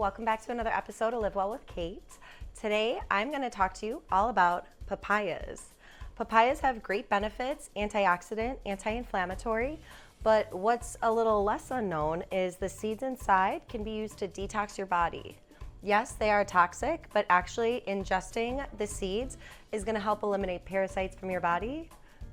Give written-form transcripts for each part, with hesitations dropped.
welcome back to another episode of Live Well with Kate. Today I'm going to talk to you all about papayas. Papayas have great benefits, antioxidant, anti-inflammatory, but what's a little less unknown is the seeds inside can be used to detox your body. Yes, they are toxic, but actually ingesting the seeds is going to help eliminate parasites from your body.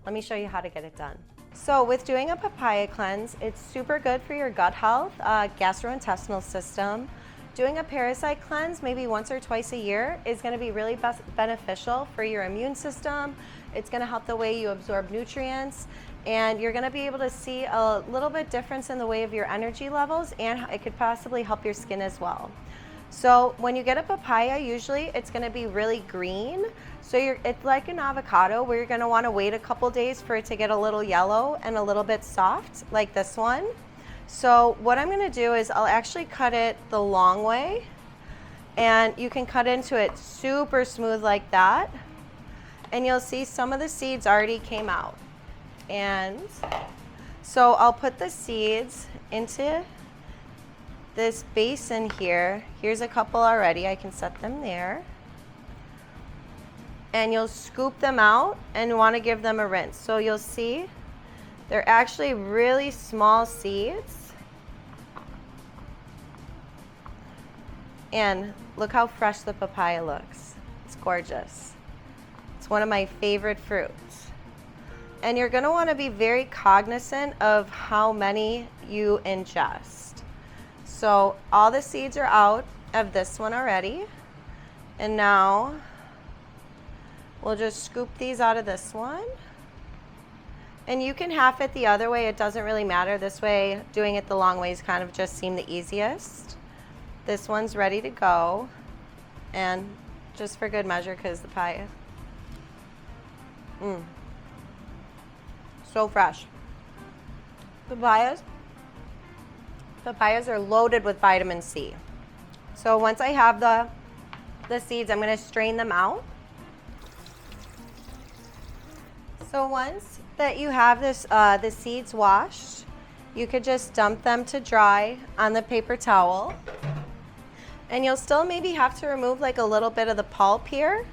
Let me show you how to get it done. So with doing a papaya cleanse, it's super good for your gut health, gastrointestinal system. Doing a parasite cleanse maybe once or twice a year is going to be really beneficial for your immune system. It's going to help the way you absorb nutrients, and you're going to be able to see a little bit difference in the way of your energy levels, and it could possibly help your skin as well. So when you get a papaya, usually it's going to be really green. So it's like an avocado where you're going to want to wait a couple days for it to get a little yellow and a little bit soft, like this one. So what I'm going to do is I'll actually cut it the long way, and you can cut into it super smooth like that. And you'll see some of the seeds already came out. And so I'll put the seeds into this basin here. Here's a couple already. I can set them there. And you'll scoop them out and want to give them a rinse. So you'll see they're actually really small seeds. And look how fresh the papaya looks. It's gorgeous. It's one of my favorite fruits. And you're going to want to be very cognizant of how many you ingest. So all the seeds are out of this one already. And now we'll just scoop these out of this one. And you can half it the other way. It doesn't really matter. This way, doing it the long ways kind of just seem the easiest. This one's ready to go. And just for good measure, because the papaya. So fresh. Papayas are loaded with vitamin C. So once I have the seeds, I'm going to strain them out. So once that you have the seeds washed, you could just dump them to dry on the paper towel. And you'll still maybe have to remove like a little bit of the pulp here.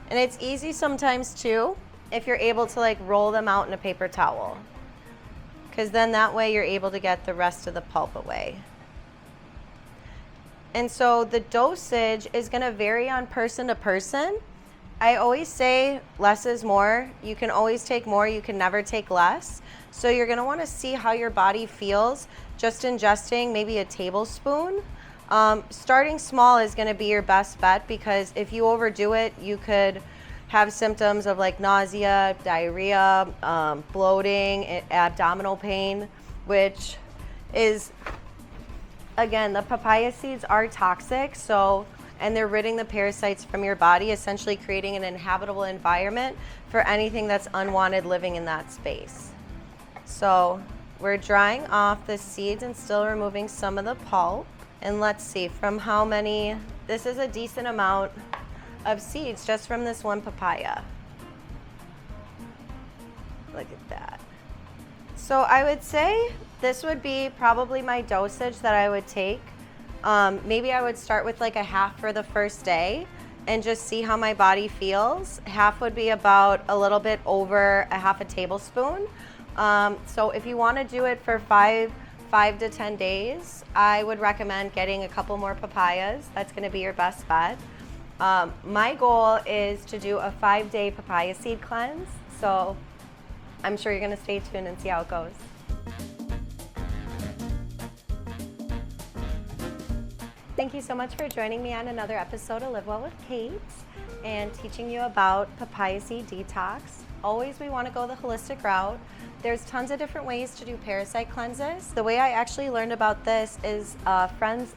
And it's easy sometimes too if you're able to like roll them out in a paper towel, because then that way you're able to get the rest of the pulp away. And so the dosage is going to vary on person to person. I always say less is more. You can always take more, you can never take less. So you're going to want to see how your body feels just ingesting maybe a tablespoon. Starting small is going to be your best bet, because if you overdo it, you could have symptoms of like nausea, diarrhea, bloating, abdominal pain, which is, again, the papaya seeds are toxic, and they're ridding the parasites from your body, essentially creating an inhabitable environment for anything that's unwanted living in that space. So we're drying off the seeds and still removing some of the pulp. And let's see, from how many, this is a decent amount of seeds just from this one papaya. Look at that. So I would say this would be probably my dosage that I would take. Maybe I would start with like a half for the first day and just see how my body feels. Half would be about a little bit over a half a tablespoon. So if you want to do it for 5 to 10 days, I would recommend getting a couple more papayas. That's going to be your best bet. My goal is to do a 5-day papaya seed cleanse, so I'm sure you're going to stay tuned and see how it goes. Thank you so much for joining me on another episode of Live Well with Kate and teaching you about Papaya Seed Detox. Always we want to go the holistic route. There's tons of different ways to do parasite cleanses. The way I actually learned about this is I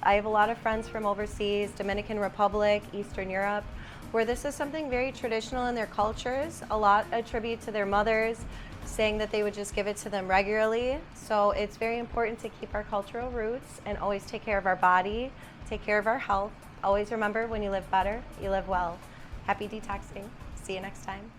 have a lot of friends from overseas, Dominican Republic, Eastern Europe, where this is something very traditional in their cultures. A lot attribute to their mothers, saying that they would just give it to them regularly. So it's very important to keep our cultural roots and always take care of our body, take care of our health. Always remember, when you live better, you live well. Happy detoxing. See you next time.